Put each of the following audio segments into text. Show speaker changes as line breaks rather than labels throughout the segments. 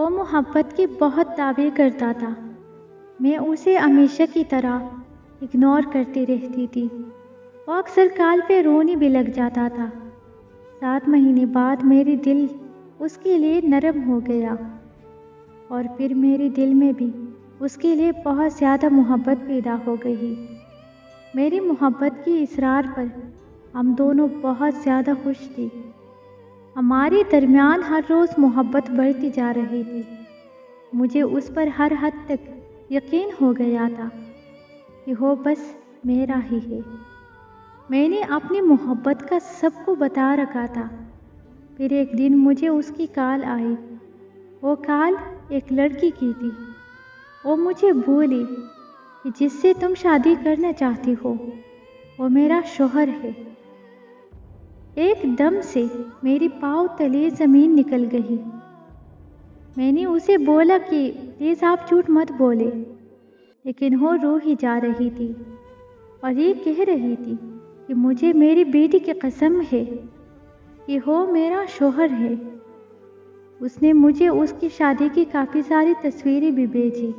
وہ محبت کے بہت دعوے کرتا تھا۔ میں اسے ہمیشہ کی طرح اگنور کرتی رہتی تھی۔ وہ اکثر کال پہ رونے بھی لگ جاتا تھا۔ 7 مہینے بعد میری دل اس کے لیے نرم ہو گیا، اور پھر میرے دل میں بھی اس کے لیے بہت زیادہ محبت پیدا ہو گئی۔ میری محبت کی اصرار پر ہم دونوں بہت زیادہ خوش تھے۔ ہمارے درمیان ہر روز محبت بڑھتی جا رہی تھی۔ مجھے اس پر ہر حد تک یقین ہو گیا تھا کہ وہ بس میرا ہی ہے۔ میں نے اپنی محبت کا سب کو بتا رکھا تھا۔ پھر ایک دن مجھے اس کی کال آئی۔ وہ کال ایک لڑکی کی تھی۔ وہ مجھے بولی کہ جس سے تم شادی کرنا چاہتی ہو وہ میرا شوہر ہے۔ ایک دم سے میری پاؤں تلے زمین نکل گئی۔ میں نے اسے بولا کہ پلیز آپ جھوٹ مت بولے، لیکن وہ رو ہی جا رہی تھی اور یہ کہہ رہی تھی کہ مجھے میری بیٹی کی قسم ہے کہ وہ میرا شوہر ہے۔ اس نے مجھے اس کی شادی کی کافی ساری تصویریں بھی بھیجی،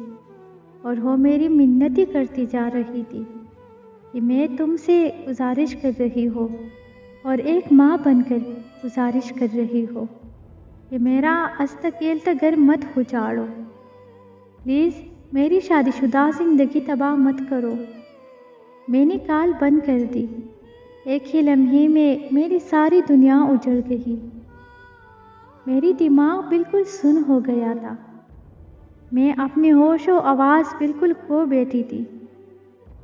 اور وہ میری منتیں کرتی جا رہی تھی کہ میں تم سے گزارش کر رہی ہوں، اور ایک ماں بن کر گزارش کر رہی ہوں کہ میرا استقیلتا گھر مت اجاڑو، پلیز میری شادی شدہ زندگی تباہ مت کرو۔ میں نے کال بند کر دی۔ ایک ہی لمحے میں میری ساری دنیا اجڑ گئی۔ میری دماغ بالکل سن ہو گیا تھا۔ میں اپنے ہوش و آواز بالکل کھو بیٹھی تھی۔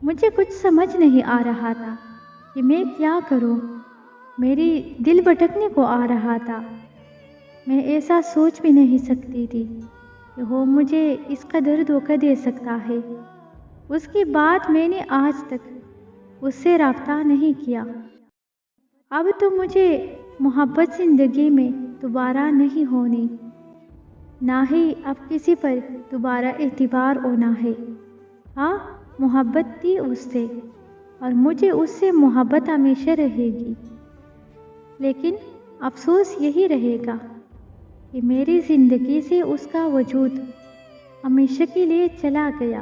مجھے کچھ سمجھ نہیں آ رہا تھا کہ میں کیا کروں۔ میری دل بھٹکنے کو آ رہا تھا۔ میں ایسا سوچ بھی نہیں سکتی تھی کہ وہ مجھے اس قدر دھوکہ دے سکتا ہے۔ اس کے بعد میں نے آج تک اس سے رابطہ نہیں کیا۔ اب تو مجھے محبت زندگی میں دوبارہ نہیں ہونی، نہ ہی اب کسی پر دوبارہ اعتبار ہونا ہے۔ ہاں، محبت تھی اس سے، اور مجھے اس سے محبت ہمیشہ رہے گی، لیکن افسوس یہی رہے گا کہ میری زندگی سے اس کا وجود ہمیشہ کے لیے چلا گیا۔